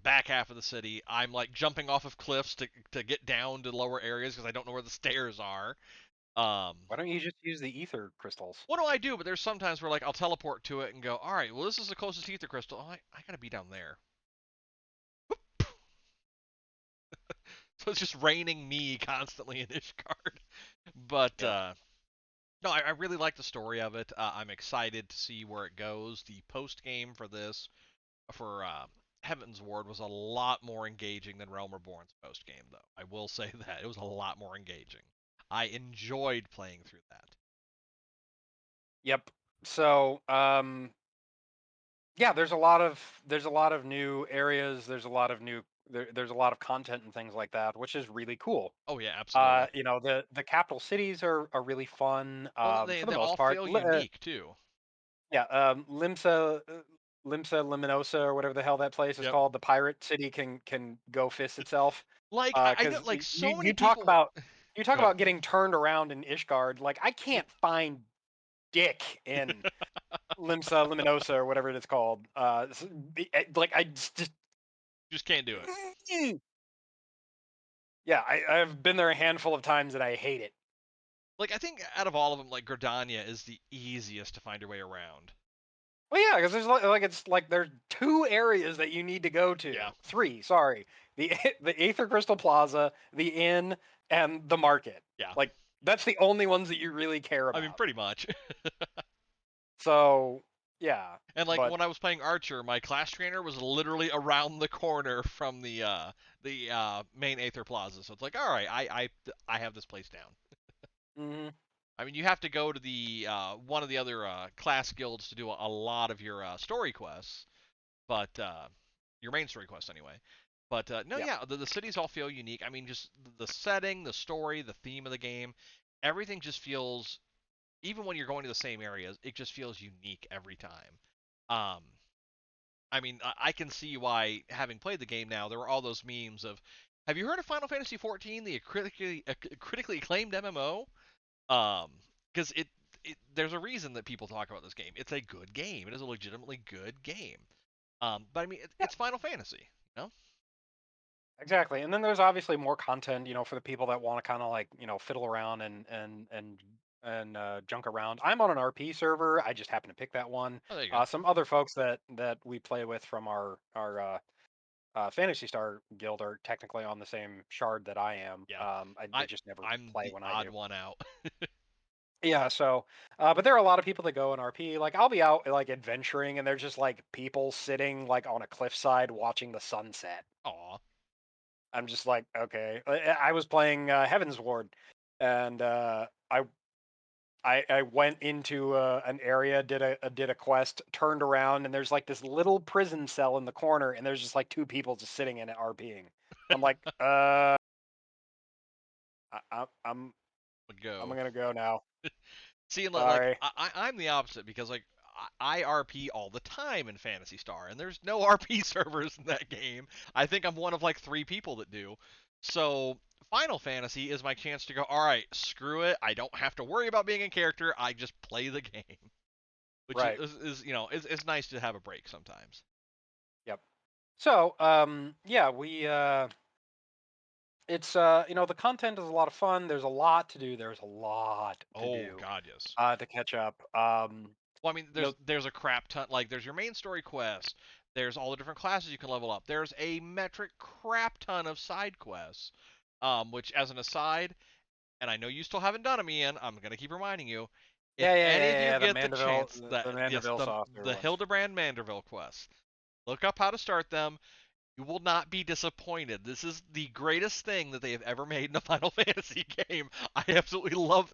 back half of the city, I'm like jumping off of cliffs to get down to lower areas because I don't know where the stairs are. Um, Why don't you just use the ether crystals? what do I do? But there's sometimes where like I'll teleport to it and go, all right, well this is the closest ether crystal. Oh, I gotta be down there. So it's just raining me constantly in Ishgard. But Yep. no, I really like the story of it. I'm excited to see where it goes. The post game for this, for Heaven's Ward, was a lot more engaging than Realm Reborn's post game, though. I will say that it was a lot more engaging. I enjoyed playing through that. Yep. So, yeah, there's a lot of new areas. There's a lot of content and things like that, which is really cool. Oh yeah, absolutely. The capital cities are really fun, Well, for they the most all part. feel unique too. Yeah, Limsa Liminosa or whatever the hell that place is Yep. called. The pirate city can go fist itself. Like I know, Because like you so many you talk people. about you talk Go ahead. about getting turned around in Ishgard. Like, I can't find dick in Limsa Liminosa or whatever it is called. Like, I just Just can't do it. yeah, I've been there a handful of times and I hate it. Like I think out of all of them, like Gridania is the easiest to find your way around. Well, yeah, because there's it's like there's two areas that you need to go Yeah. to. Three, sorry. The the Aether Crystal Plaza, the inn, and the market. Yeah. Like, that's the only ones that you really care I mean, about. pretty much. So, yeah, And like but when I was playing Archer, my class trainer was literally around the corner from the main Aether Plaza. So it's like, all right, I have this place down. mhm, I mean, you have to go to the one of the other class guilds to do a lot of your story quests, but your main story quests anyway. But no, yeah, yeah, the cities all feel unique. I mean, just the setting, the story, the theme of the game, everything just feels. Even when you're going to the same areas, it just feels unique every time. Um, I mean, I can see why, having played the game now, there were all those memes of, "Have you heard of Final Fantasy 14, the critically acclaimed MMO?" Because there's a reason that people talk about this game. It's a good game. It is a legitimately good game. But I mean, yeah, it's Final Fantasy, you know? exactly. And then there's obviously more content, for the people that want to kind of like fiddle around and junk around. I'm on an RP server. I just happen to pick that one. Oh, there you go. Some other folks that we play with from our Fantasy Star guild are technically on the same shard that I am. Yeah, They I just never I'm play the when I odd do. one out. Yeah, so, but there are a lot of people that go in RP. Like, I'll be out like adventuring, and there's just like people sitting like on a cliffside watching the sunset. Aw, I'm just like, okay. I was playing Heaven's Ward, and I went into an area, did a quest, turned around, and there's like this little prison cell in the corner, and there's just like two people just sitting in it RPing. I'm like, I, I, I'm I'm go. gonna go now. Seeing like Sorry. I'm the opposite because like I RP all the time in Fantasy Star, and there's no RP servers in that game. I think I'm one of like 3 people that do. So Final Fantasy is my chance to go. All right, screw it. I don't have to worry about being a character. I just play the game, which Right. is nice to have a break sometimes. Yep. So, yeah, the content is a lot of fun. There's a lot to do. There's a lot to Oh do, God, yes. to catch up. Well, I mean, You know, there's a crap ton. Like, there's your main story quest. There's all the different classes you can level up. There's a metric crap ton of side quests. Which, as an aside, and I know you still haven't done them, Ian. I'm gonna keep reminding you. If yeah, yeah, any yeah, of yeah, you yeah. The get the Mandeville, chance, the that yes, Mandeville software the ones. Hildebrand Manderville quest. Look up how to start them. You will not be disappointed. This is the greatest thing that they have ever made in a Final Fantasy game. I absolutely love.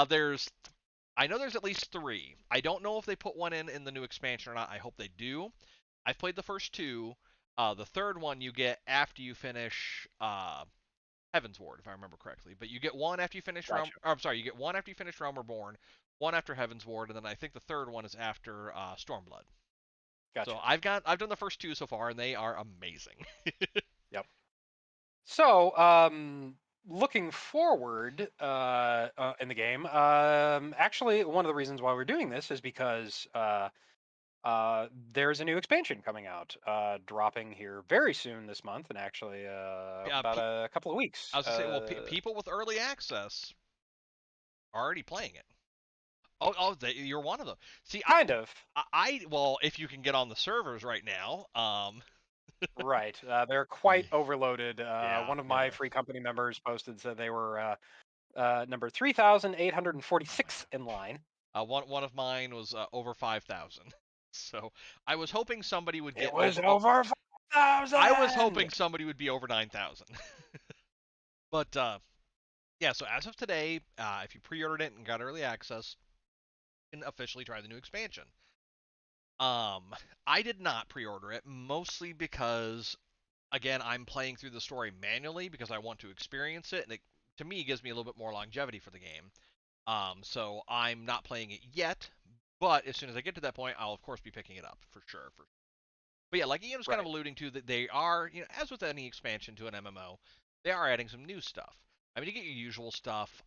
There's, I know there's at least three. I don't know if they put one in the new expansion or not. I hope they do. I've played the first two. The third one you get after you finish Heaven's Ward, if I remember correctly. But you get one after you finish Realm. Gotcha. Or, I'm sorry, you get one after you finish Realm Reborn, one after Heaven's Ward, and then I think the third one is after Stormblood. So Gotcha. I've done the first two so far, and they are amazing. Yep. So, looking forward in the game, actually, one of the reasons why we're doing this is because there's a new expansion coming out, dropping here very soon this month, and actually about a couple of I weeks. was gonna say, well, people with early access are already playing it. You're one of them. See, Kind of. well, if you can get on the servers right now, Right. They're yeah, quite overloaded. yeah, One of my yeah. free company members posted said they were number Oh my 3,846 god. in line. One of mine was over 5,000. So I was hoping somebody would It get was over. over I was 5,000. hoping somebody would be over 9,000. But yeah, so as of today, if you pre-ordered it and got early access, you can officially try the new expansion. Um, I did not pre-order it mostly because, again, I'm playing through the story manually because I want to experience it, and it to me gives me a little bit more longevity for the game. So I'm not playing it yet, but as soon as I get to that point, I'll of course be picking it up for sure. But yeah, like Ian was kind of Right. alluding to, that they are, as with any expansion to an MMO, they are adding some new stuff. I mean, you get your usual stuff,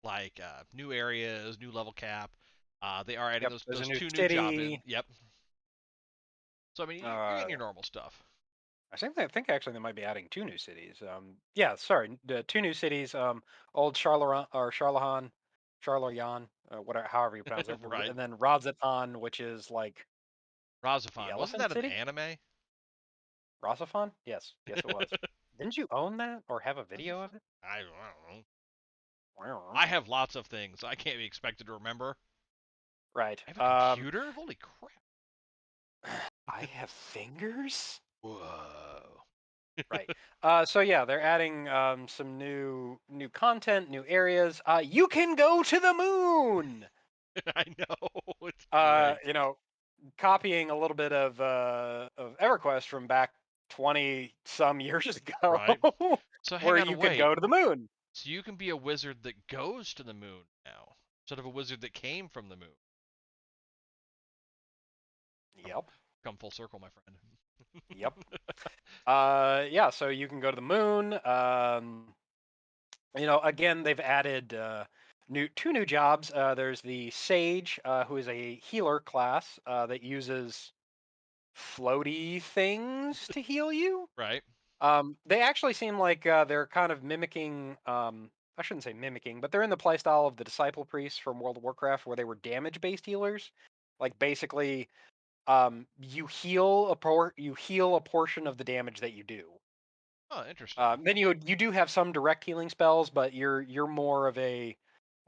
like new areas, new level cap. They are adding Yep. those There's a those new two new job in. city. Yep. So I mean, you're Uh, getting your normal stuff. I think actually they might be adding two new cities. Yeah, sorry, the two new cities. Old Charleron or Charlahan, Charlayan, whatever, however you pronounce it, Right. and then Razatan, which is like the Razafan. Wasn't Elephant that an City. anime? Razafan? Yes, yes, it was. Didn't you own that or have a video of Razafan? it? I don't know. Right. I have lots of things. I can't be expected to remember. Right. I have a computer? Holy crap. I have fingers. Whoa. Right. So yeah, they're adding some new content, new areas. You can go to the moon. I know. It's great. You know, copying a little bit of EverQuest from back 20 some years ago, Right. So hang where on, you could wait. go to the moon. So you can be a wizard that goes to the moon now, instead of a wizard that came from the moon. Come, Yep. come full circle, my friend. Yep. Yeah, so you can go to the moon. Again, they've added two new jobs. There's the Sage, who is a healer class that uses floaty things to heal you. Right. They actually seem like they're kind of mimicking. I shouldn't say mimicking, but they're in the playstyle of the Disciple Priests from World of Warcraft, where they were damage-based healers. Like basically, you heal a portion of the damage that you do. Oh, interesting. Then you do have some direct healing spells, but you're more of a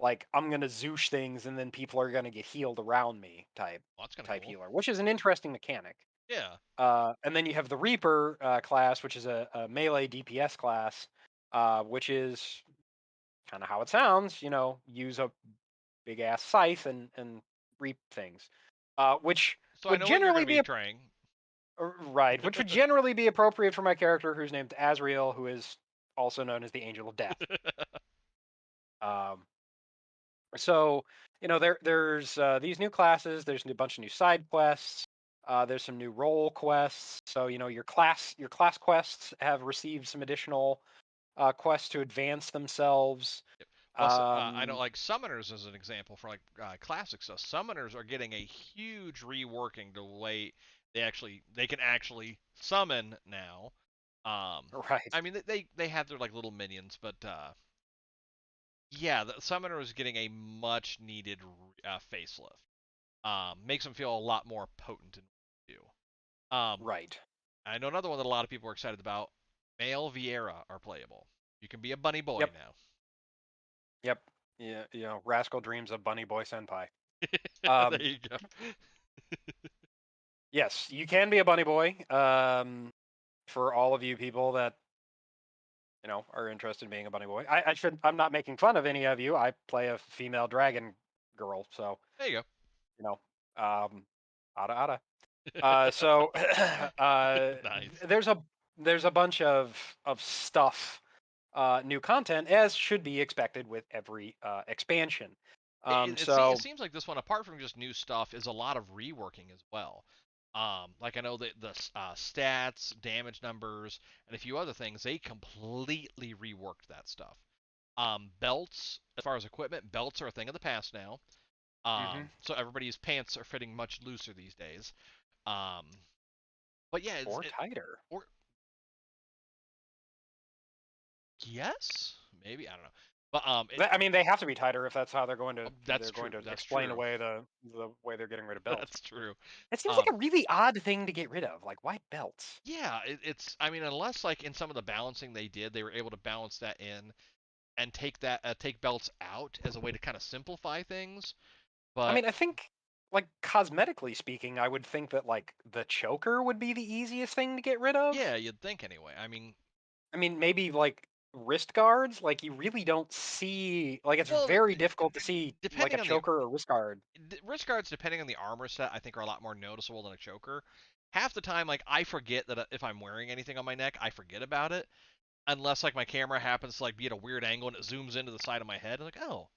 like I'm gonna Zoosh things and then people are gonna get healed around me Well, that's kind of type cool. healer, which is an interesting mechanic. Yeah. And then you have the Reaper class, which is a melee DPS class, which is kind of how it sounds. Use a big ass scythe and reap things, which So I would know what you're going generally to be be trying. right, which would generally be appropriate for my character who's named Azrael, who is also known as the Angel of Death. Um, so there's these new classes. There's a bunch of new side quests. There's some new role quests. So your class quests have received some additional quests to advance themselves. Plus, I know Um, like summoners as an example for like classic stuff. Summoners are getting a huge reworking to the way they can actually summon now. right, I mean they have their like little minions, but yeah, the summoner is getting a much needed facelift. Makes them feel a lot more potent in what they do. right. I know another one that a lot of people are excited about. Male Viera are playable. You can be a bunny boy Yep, now. yep. Yeah, Rascal dreams of Bunny Boy Senpai. There Um, you go. Yes, you can be a bunny boy. For all of you people that are interested in being a bunny boy, I should. I'm not making fun of any of you. I play a female dragon girl, so There you you know, um, ada ada. So go. Nice. there's a bunch of stuff, new content, as should be expected with every expansion. It So seems like this one, apart from just new stuff, is a lot of reworking as well. Like I know that the stats, damage numbers, and a few other things, they completely reworked that stuff. Belts, as far as equipment, belts are a thing of the past now. mhm, So everybody's pants are fitting much looser these days. Um, but yeah, or tighter. or yes, maybe I don't know. But I mean, they have to be tighter if that's how they're going to that's true. That's explain true. away the way they're getting rid of belts. That's true. It seems like Um, a really odd thing to get rid of. Like, why belts? yeah, it's. I mean, unless like in some of the balancing they did, they were able to balance that in and take belts out as a way to kind of simplify things. I But mean, I think, like, cosmetically speaking, I would think that, like, the choker would be the easiest thing to get rid yeah, of. you'd think anyway. I mean, I mean, maybe like wrist guards. Like, you really don't see. Like, it's well, very difficult to see like a depending on the choker or wrist guard. wrist guards, depending on the armor set, I think are a lot more noticeable than a choker. Half the time, like I forget that if I'm wearing anything on my neck, I forget about it unless like my camera happens to like be at a weird angle and it zooms into the side of my head. I'm like, oh,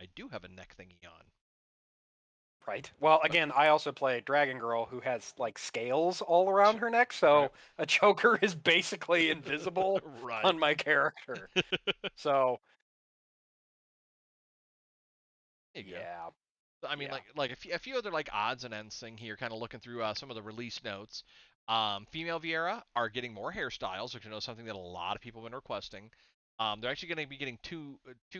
I do have a neck thingy on. Right. Well, But again, I also play Dragon Girl who has like scales all around her neck, right, so a choker is basically invisible right. on my character. So, There you go. yeah, I mean, yeah. like a few other like odds and ends thing here. Kind of looking through some of the release notes. Female Viera are getting more hairstyles, which I know is something that a lot of people have been requesting. They're actually going to be getting two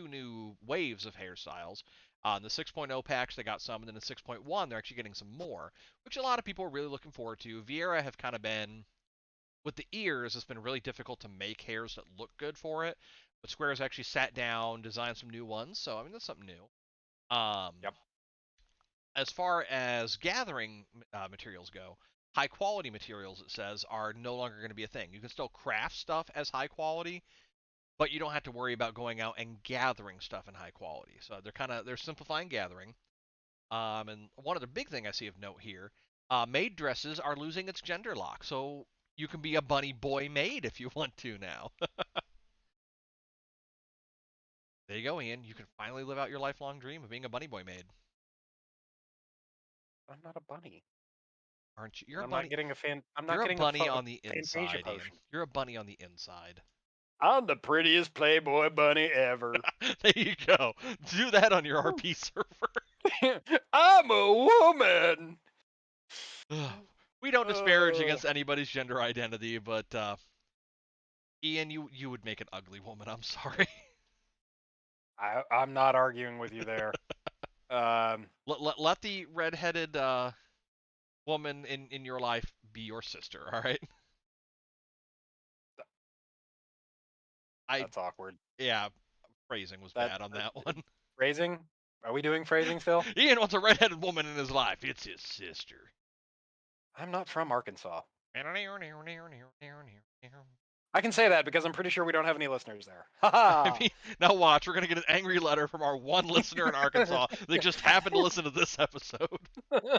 new waves of hairstyles. The 6.0 packs, they got some, and then the 6.1, they're actually getting some more, which a lot of people are really looking forward to. Viera have kind of been with the ears. It's been really difficult to make hairs that look good for it, but Square's actually sat down, designed some new ones. So I mean, that's something new. Um, Yep. as far as gathering materials go, high quality materials, it says, are no longer going to be a thing. You can still craft stuff as high quality, but you don't have to worry about going out and gathering stuff in high quality. So they're simplifying gathering. And one other big thing I see of note here, maid dresses are losing its gender lock, so you can be a bunny boy maid if you want to now. There you go, Ian. You can finally live out your lifelong dream of being a bunny boy maid, I'm not a bunny, aren't you? and I'm not You're a getting bunny a on the Fantasia inside, Ian. potion. You're a bunny on the inside. I'm the prettiest Playboy bunny ever. There you go. Do that on your RP server. I'm a woman. We don't disparage Uh, against anybody's gender identity, but Ian, you would make an ugly woman. I'm sorry. I'm not arguing with you there. Um, Let the redheaded woman in your life be your sister. All right. I that's awkward. Yeah, phrasing was That bad on that one. phrasing? Are we doing phrasing still? Ian wants a redheaded woman in his life. It's his sister. I'm not from Arkansas. I can say that because I'm pretty sure we don't have any listeners there. I Ha mean, now watch. We're gonna get an angry letter from our one listener in Arkansas that just happened to listen to this episode. ha!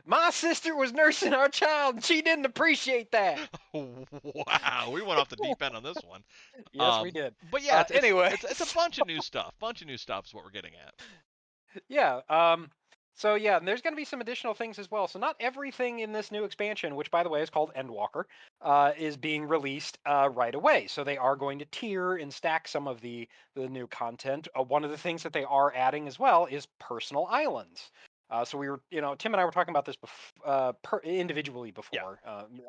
My sister was nursing our child and she didn't appreciate that. Wow, we went off the deep end on this one. Yes, we did. But yeah, Anyway, it's a bunch of new stuff. Bunch of new stuff is what we're getting at. yeah. So yeah, and there's going to be some additional things as well. So not everything in this new expansion, which by the way is called Endwalker, is being released right away. So they are going to tier and stack some of the new content. One of the things that they are adding as well is personal islands. So we were, Tim and I were talking about this individually Yeah, before,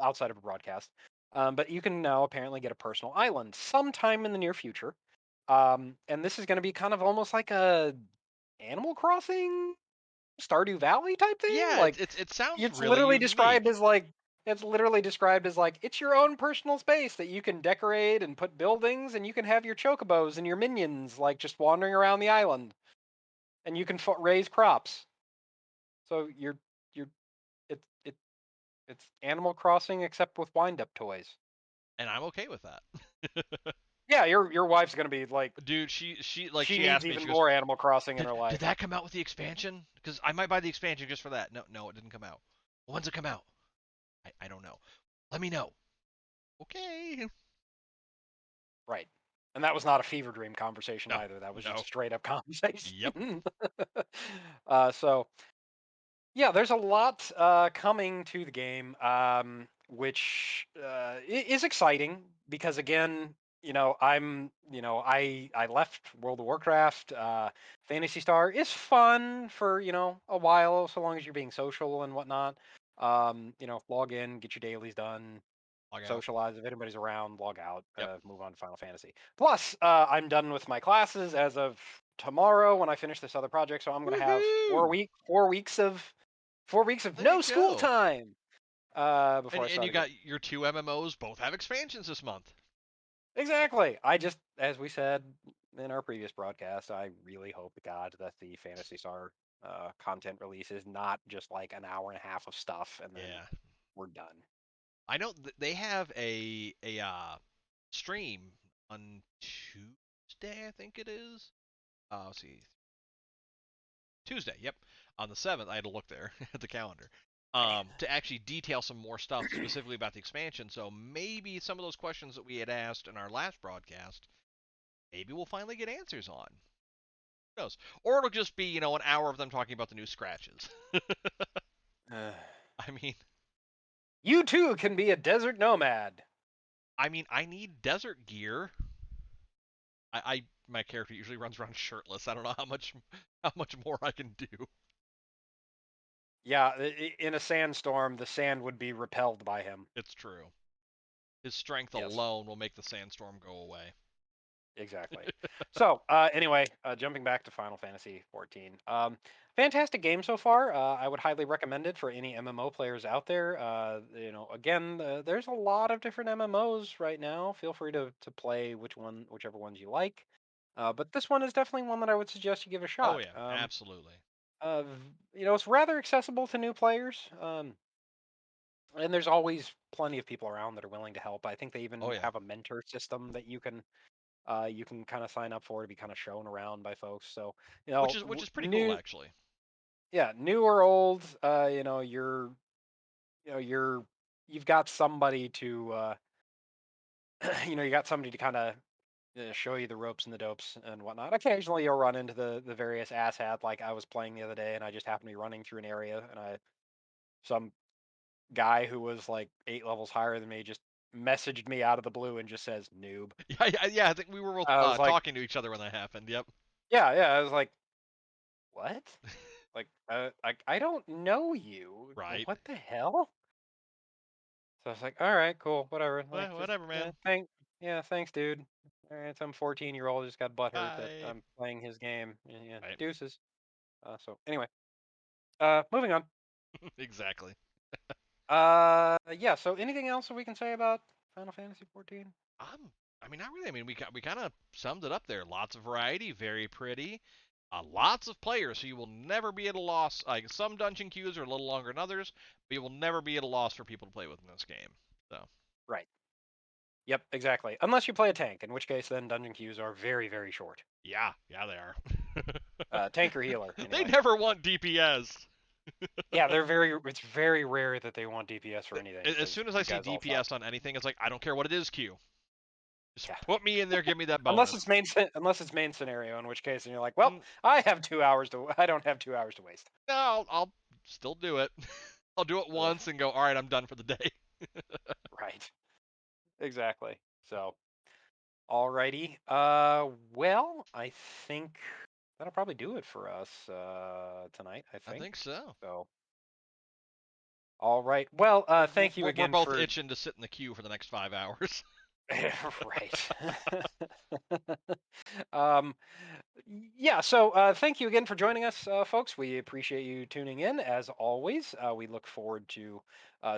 outside of a broadcast. But you can now apparently get a personal island sometime in the near future. And this is going to be kind of almost like a Animal Crossing, Stardew Valley type thing. yeah. Like, It sounds it's really literally described unique. as like it's your own personal space that you can decorate and put buildings, and you can have your chocobos and your minions like just wandering around the island, and you can raise crops. So you're It's Animal Crossing except with wind-up toys. And I'm okay with that. Yeah, your wife's gonna be like, Dude, she she needs asked me, even she goes, more Animal Crossing in did her did life. that come out with the expansion? Because I might buy the expansion just for that. No, no, it didn't come out. When's it come out? I don't know. Let me know. Okay. Right. And that was not a fever dream conversation No, either. That was just no. a straight up Yep. conversation. So yeah, there's a lot coming to the game, which is exciting because again, I left World of Warcraft. Fantasy Star is fun for a while, so long as you're being social and whatnot. Log in, get your dailies done, Log out. socialize. If anybody's around, log out, Yep. move on to Final Fantasy. Plus, I'm done with my classes as of tomorrow when I finish this other project. So I'm going to have Woohoo! 4 weeks of There you no school go. time before I And start you again. got your two MMOs, both have expansions this month. Exactly. I just, as we said in our previous broadcast, I really hope to God that the Fantasy Star content release is not just like an hour and a half of stuff and then Yeah. we're done. I know they have a stream on Tuesday, I think it is. Let's see, Tuesday. Yep, on the 7th. I had to look there at the calendar. To actually detail some more stuff specifically about the expansion. So maybe some of those questions that we had asked in our last broadcast, maybe we'll finally get answers on. Who knows? Or it'll just be an hour of them talking about the new scratches. Uh, I mean, you too can be a desert nomad. I need desert gear. My character usually runs around shirtless. I don't know how much more I can do. Yeah, in a sandstorm, the sand would be repelled by him. It's true. His strength Yes, alone will make the sandstorm go away. exactly. So, anyway, jumping back to Final Fantasy 14. Fantastic game so far. I would highly recommend it for any MMO players out there. Again, there's a lot of different MMOs right now. Feel free to play whichever ones you like. But this one is definitely one that I would suggest you give a Oh shot. yeah, absolutely. It's rather accessible to new players. And there's always plenty of people around that are willing to help. I think they Oh even yeah. have a mentor system that you can kind of sign up for to be kind of shown around by folks. So Which is pretty cool actually. new or old, you're you've got somebody to you got somebody to kind of show you the ropes and the dopes and whatnot. Occasionally you'll run into the various asshat like I was playing the other day and I just happened to be running through an area and some guy who was like 8 levels higher than me just messaged me out of the blue and just says noob. Yeah. I think we were both I was like, talking to each other when that happened. Yep. yeah. I was like, what? Like, I don't know you. Right. What the hell? So I was like, all right, cool, whatever. Like, Well, just whatever, man. yeah, thanks, dude. All right, some 14-year-old just got butthurt that Bye. I'm playing his game. Yeah, yeah, Right. deuces. So anyway, moving on. Exactly. Yeah. So anything else that we can say about Final Fantasy 14? Not really. I mean, we kind of summed it up there. Lots of variety, very pretty. Lots of players, so you will never be at a loss. Like some dungeon queues are a little longer than others, but you will never be at a loss for people to play with in this game. So Right. Yep, exactly. Unless you play a tank, in which case then dungeon queues are very, very short. yeah, yeah, they are. Tank or healer, They anyway. never want DPS. Yeah, it's very rare that they want DPS for anything As because soon as I you see guys all suck. DPS on anything, it's like I don't care what it is. Q, just Yeah. put me in there. Give me that Unless bonus. it's unless it's main scenario, in which case, and you're like, well, Mm, I don't have 2 hours to waste. no, I'll still do it. I'll do it Ugh, once and go. All right, I'm done for the day. right. Exactly. So, alrighty. Well, I think that'll probably do it for us tonight. I I think think so. so. All right. Well, thank you We're again both for itching to sit in the queue for the next 5 hours. right. um, Yeah, so thank you again for joining us, folks. We appreciate you tuning in as always. We look forward to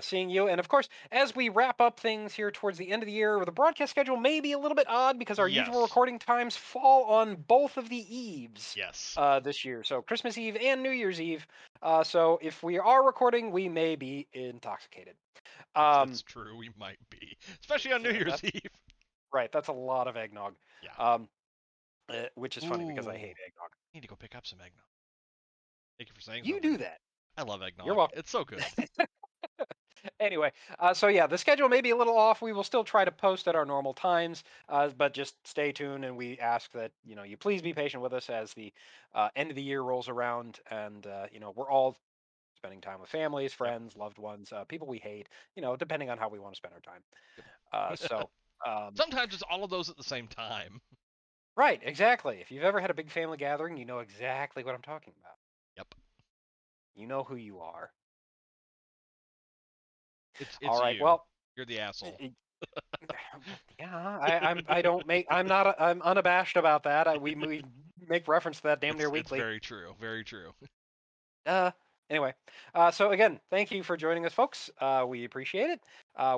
seeing you. And of course, as we wrap up things here towards the end of the year, the broadcast schedule may be a little bit odd because our usual Yes. recording times fall on both of the eves Yes. this year. So Christmas Eve and New Year's Eve. So if we are recording, we may be intoxicated. It's Um, true. We might be, especially on New Year's that's Eve. right. That's a lot of eggnog. Yeah. Um, which is funny because I Ooh. hate eggnog. Need to go pick up some eggnog. Thank you for saying You something. do that. I love You're eggnog. welcome. It's so good. Anyway, so yeah, the schedule may be a little off. We will still try to post at our normal times, but just stay tuned. And we ask that you please be patient with us as the end of the year rolls around, and we're all spending time with families, Yep. friends, loved ones, people we hate. Depending on how we want to spend our time. Yep. So. Sometimes it's all of those at the same time. Right, exactly. If you've ever had a big family gathering, you know exactly what I'm talking about. Yep. You know who you are. It's All right. you. Well, You're the asshole. yeah, I don't make I'm not I'm unabashed about that. We make reference to that damn near It's weekly. very true. Very true. Uh anyway, so again, thank you for joining us, folks. We appreciate it.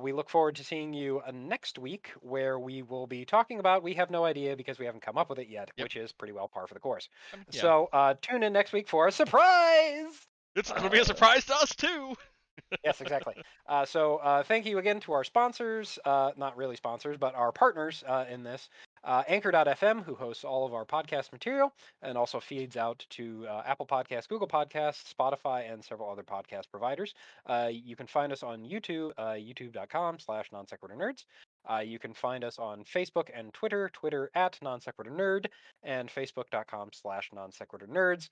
We look forward to seeing you next week, where we will be talking about we have no idea because we haven't come up with it yet, Yep. which is pretty well par for the course. I mean, yeah. So tune in next week for a surprise. It'll be a Uh, surprise to us too. Yes, exactly. So thank you again to our sponsors, not really sponsors, but our partners in this. Anchor.fm, who hosts all of our podcast material and also feeds out to Apple Podcasts, Google Podcasts, Spotify, and several other podcast providers. You can find us on YouTube, youtube.com/non sequitur nerds. You can find us on Facebook and Twitter, Twitter at non sequitur nerd, and facebook.com/non sequitur nerds,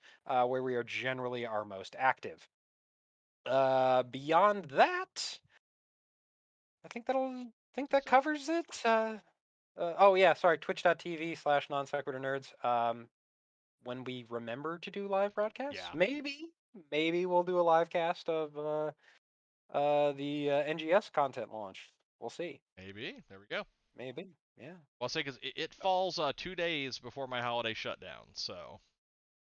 where we are generally our most active. Beyond that, I think Think that so. covers it. Oh yeah, sorry, twitch.tv/ non sequitur nerds. When we remember to do live broadcasts, Yeah. maybe we'll do a live cast of the NGS content launch. We'll see. Maybe. There we go. Maybe. Yeah. Well, I'll say because it falls 2 days before my holiday shutdown, so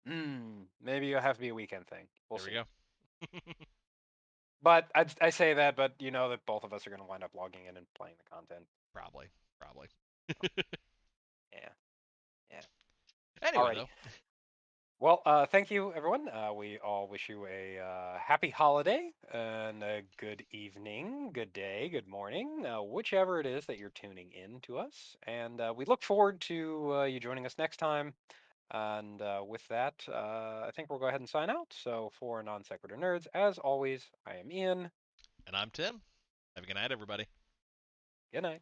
Maybe it'll have to be a weekend thing. We'll there we see. go. But I say that, but you know that both of us are going to wind up logging in and playing the content. Probably. Probably. Yeah. Yeah. Anyway, Alrighty. though. Well, thank you, everyone. We all wish you a happy holiday and a good evening, good day, good morning, whichever it is that you're tuning in to us. And we look forward to you joining us next time. And with that, I think we'll go ahead and sign out. So for Non Sequitur Nerds, as always, I am Ian. And I'm Tim. Have a good night, everybody. Good night.